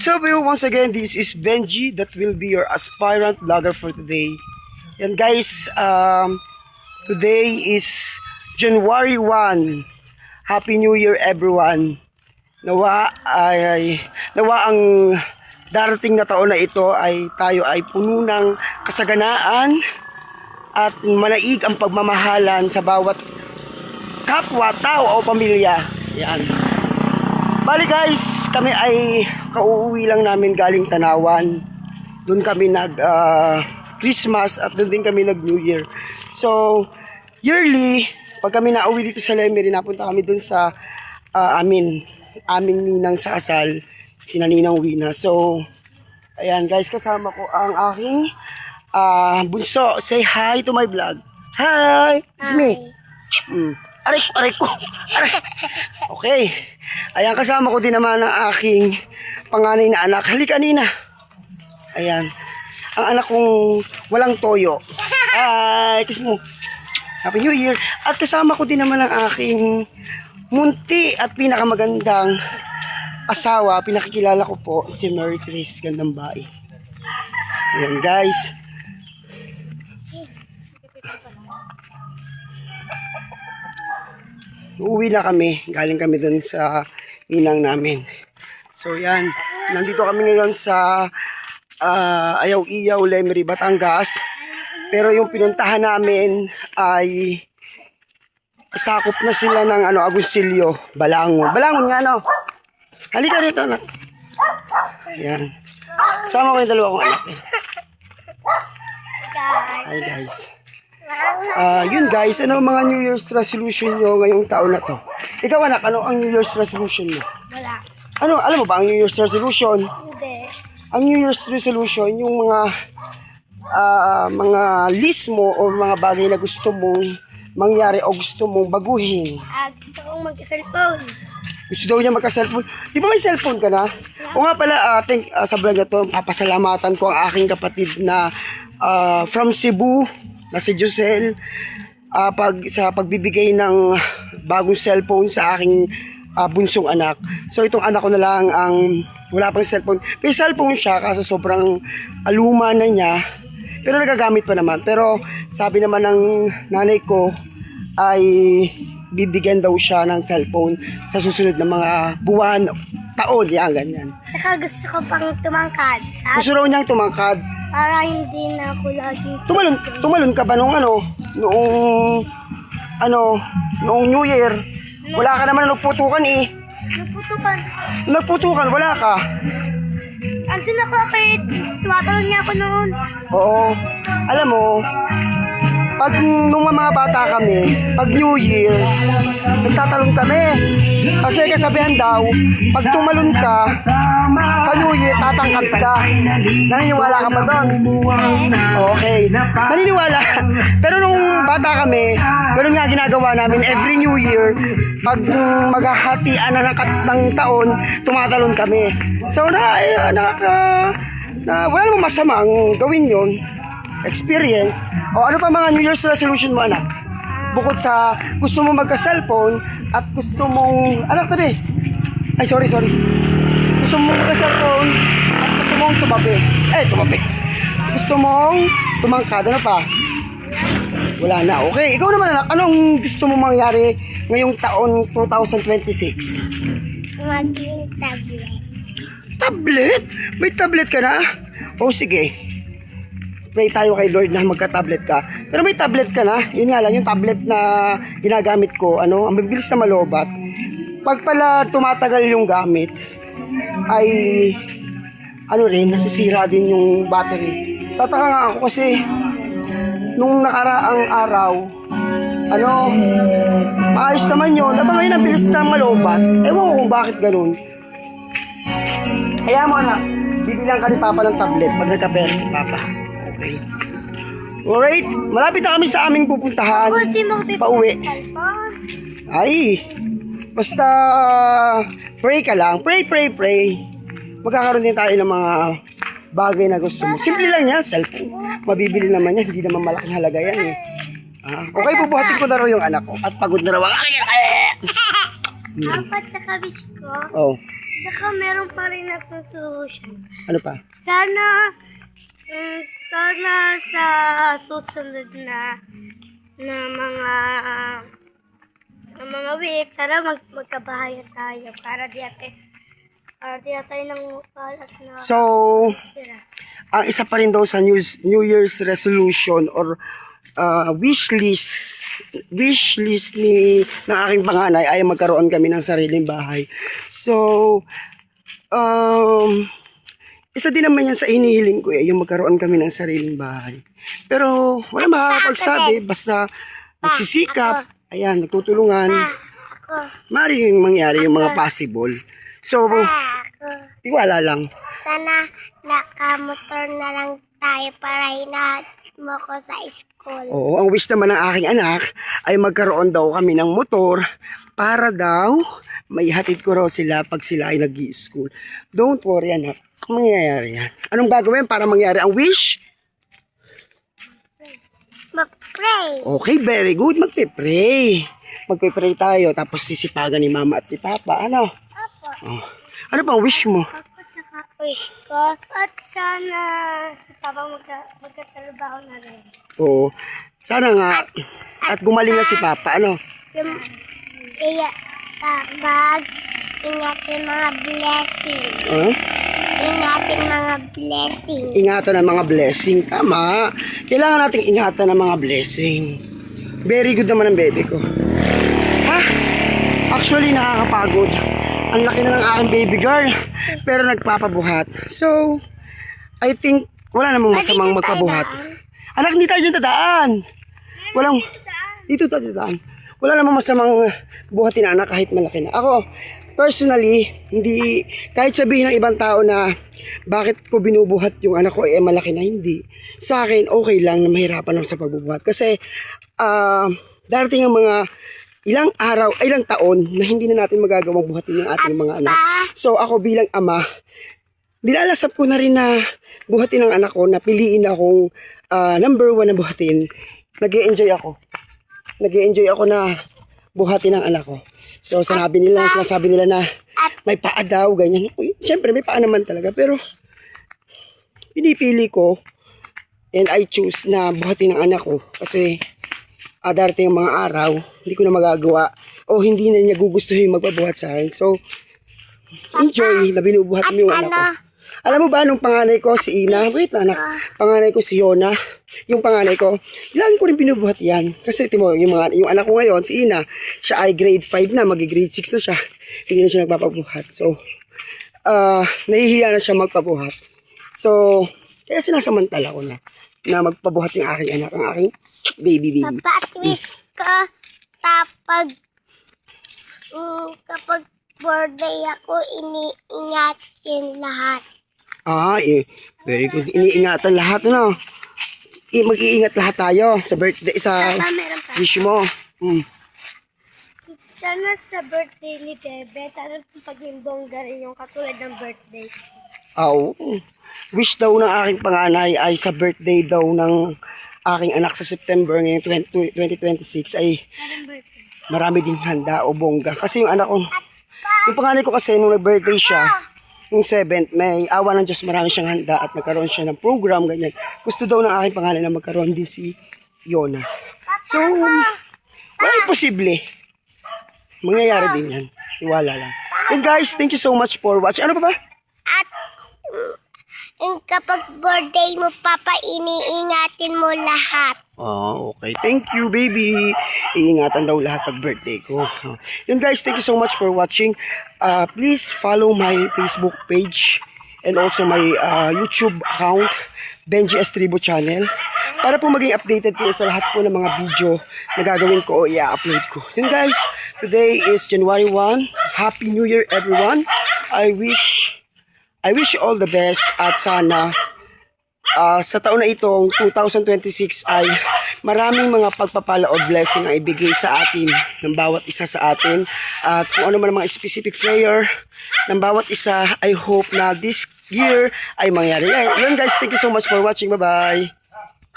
So once again, this is Benji that will be your aspirant vlogger for today. And guys, today is January 1. Happy New Year everyone. Nawa ang darating na taon na ito ay tayo ay puno ng kasaganaan at manaig ang pagmamahalan sa bawat kapwa, tao o pamilya. Yan. Bali guys, kami ay kauuwi lang namin galing Tanawan. Doon kami nag Christmas at doon din kami nag New Year. So, yearly, pag kami nauwi dito sa Lemery, napunta kami doon sa aming ninang sa kasal, si Ninang Wina. So, ayan guys, kasama ko ang aking bunso. Say hi to my vlog. Hi! It's me. Aray ko. Okay. Ayan, kasama ko din naman ang aking panganay na anak. Halika, Nina. Ayan. Ang anak kong walang toyo. Ay, kiss mo. Happy New Year. At kasama ko din naman ang aking munti at pinakamagandang asawa. Pinakikilala ko po si Mary Chris Gandambay. Ayan, guys. Uuwi na kami. Galing kami dun sa ninang namin. So yan. Nandito kami ngayon sa Ayaw-Iyaw, Lemery, Batangas. Pero yung pinuntahan namin ay sakop na sila ng Agoncillo, Balangon. Balangon nga Halika rito anak. Yan. Sama ko yung dalawa kong anak. Hi guys. Yun guys, ano mga New Year's resolution nyo ngayong taon na to? Ikaw anak, ano ang New Year's resolution mo? Wala. Alam mo ba ang New Year's resolution? Hindi. Ang New Year's resolution, yung mga list mo o mga bagay na gusto mong mangyari o gusto mong baguhin. Gusto kong mag-cellphone. Gusto daw niya magka-cellphone. Di ba may cellphone ka na? O nga pala, sa vlog na to, papasalamatan ko ang aking kapatid na from Cebu, na si Josel, sa pagbibigay ng bagong cellphone sa aking bunsong anak. So itong anak ko na lang ang wala pang cellphone. May cellphone siya kasi sobrang luma na niya. Pero nagagamit pa naman. Pero sabi naman ng nanay ko ay bibigyan daw siya ng cellphone sa susunod na mga buwan, taon, yan, ganyan. Saka gusto ko pang tumangkad. Gusto raw niyang tumangkad. Para hindi na ako laging... Tumalon ka ba noong New Year? Wala ka naman nagputukan eh. Naputukan. Nagputukan, wala ka. Andun ako kahit tumatalon niya ako noon. Oo. Alam mo, pag nung mga bata kami, pag New Year, nagtatalon kami. Kasi kasabihan daw, pag tumalon ka, sa New Year, tatangkad ka. Naniniwala ka ba doon? Okay. Naniniwala. Pero nung bata kami, ganoon nga ginagawa namin every New Year, pag maghahatian na ng taon, tumatalon kami. So, wala namang masama ang gawin yon. Experience. O ano pa mga New Year's resolution mo anak? Bukod sa gusto mo magka-cellphone at gusto mong tabi. Ay sorry. Gusto mong magka-cellphone at gusto mong tumabi. Gusto mong tumangkad. Ano pa? Wala na. Okay. Ikaw naman anak, anong gusto mong mangyari ngayong taon 2026? Maging tablet. Tablet? May tablet ka na? O sige. Pray tayo kay Lord na magka-tablet ka. Pero may tablet ka na. Yun nga lang, yung tablet na ginagamit ko, ang bibilis na malobat. Pag pala tumatagal yung gamit, ay, nasisira din yung battery. Tataka nga ako kasi, nung nakaraang araw, maayos naman yun. Aba ngayon, ang bilis na malobat. Ewan ko kung bakit ganun. Kaya mo anak, bibilang ka ni Papa ng tablet pag nagka-pera si Papa. Okay. Alright, malapit na kami sa aming pupuntahan. Pauwi. Ay, basta pray ka lang. Pray. Magkakaroon din tayo ng mga bagay na gusto mo. Simple lang yan, cellphone. Mabibili naman yan, hindi naman malaking halaga yan eh. Okay, bubuhatin ko na raw yung anak ko. At pagod na raw ang aking Apat sa kabis ko. Oh. Saka meron pa rin akong solution. Ano pa? Sana sa susunod na mga week, sana magkabahayan tayo para di tayo nangukalat na So, tira. ang isa pa rin daw sa New Year's resolution or wish list ng aking panganay ay magkaroon kami ng sariling bahay. So, isa din naman yan sa inihiling ko yung magkaroon kami ng sariling bahay. Pero wala makakapagsabi, basta nagsisikap, ayan, nagtutulungan, Ako. maaaring mangyari yung mga possible. So, Ako. tiwala lang. Sana nakamotor na lang tayo para hinahatid mo ko sa school. Oo, ang wish naman ng aking anak ay magkaroon daw kami ng motor para daw may hatid ko raw sila pag sila ay nag-i-school. Don't worry, anak. Mangyayari yan. Anong gagawin para mangyari ang wish? Mag-pray. Okay, very good. Magpe-pray. Magpe-pray tayo tapos sisipagan ni mama at ni papa. Ano? Apo. Oh. Ano pang wish mo? Ako tsaka wish ko. At sana si Papa magkatrabaho na rin. Oo. Sana nga. At gumaling na si papa. Ano? Yung kaya kapag ingatin mga blessing. Huh? Ingatin mga blessing. Ingatan ng mga blessing. Tama. Kailangan nating ingatan ng mga blessing. Very good naman ang baby ko. Ha? Actually, nakakapagod. Ang laki na ng aking baby girl. Pero nagpapabuhat. So, I think wala namang masamang magpabuhat. Anak, hindi tayo dyan tadaan. Walang, dito tayo tadaan. Wala namang masamang buhatin ang anak kahit malaki na. Ako, personally, hindi, kahit sabihin ng ibang tao na bakit ko binubuhat yung anak ko, malaki na, hindi. Sa akin, okay lang na mahirapan ako sa pagbubuhat. Kasi, darating ang mga ilang araw, ilang taon na hindi na natin magagawang buhatin yung ating mga anak. So, ako bilang ama, nilalasap ko na rin na buhatin ang anak ko, na piliin akong number 1 na buhatin. Nag-e-enjoy ako. Nag-e-enjoy ako na buhatin ang anak ko. So, sinasabi nila na may paa daw, ganyan. Uy, siyempre, may paa naman talaga. Pero, pinipili ko and I choose na buhatin ang anak ko. Kasi, darating ang mga araw, hindi ko na magagawa o hindi na niya gugustuhin magpabuhat sa akin. So, enjoy na binubuhat mo yung anak ko. Alam mo ba, nung panganay ko, si Ina, wait lang anak, panganay ko si Yona, yung panganay ko, lagi ko rin binubuhat yan. Kasi, timo, yung anak ko ngayon, si Ina, siya ay grade 5 na, grade 6 na siya. Hindi na siya nagpapabuhat. So, nahihiya na siya magpabuhat. So, kaya sinasamantala ko na magpabuhat yung aking anak, ang aking baby. Papa, at wish ko kapag birthday ako, iniingatin lahat. Very good. Iniingatan lahat, ano? Mag-iingat lahat tayo sa birthday, sa Papa, meron pa. wish mo. Sana sa birthday ni Bebe, sana paging bongga rin yung katulad ng birthday ko. Oo. Wish daw ng aking panganay ay sa birthday daw ng aking anak sa September ngayong 2026 ay Anong birthday? marami ding handa o bongga. Kasi yung anak ko, yung panganay ko kasi nung nag-birthday siya, yung 7th, may awa ng Diyos, marami siyang handa at nagkaroon siya ng program, ganyan. Gusto daw ng aking panganay na magkaroon din si Yona. So, wala imposible. Mangyayari din yan. Tiwala lang. And guys, thank you so much for watching. Ano pa ba? At kapag birthday mo, Papa, iniingatin mo lahat. Okay. Thank you, baby. Iingatan daw lahat pag birthday ko. Yun guys, thank you so much for watching. Please follow my Facebook page and also my YouTube account, Benji Estribo Channel. Para po maging updated kayo sa lahat po ng mga video na gagawin ko o i-upload ko. Yun guys, today is January 1. Happy New Year everyone. I wish you all the best at sana sa taon na itong 2026 ay maraming mga pagpapala o blessing ang ibigay sa atin ng bawat isa sa atin. At kung ano man ang mga specific prayer ng bawat isa, I hope na this year ay mangyari. Yun guys, thank you so much for watching. Bye-bye!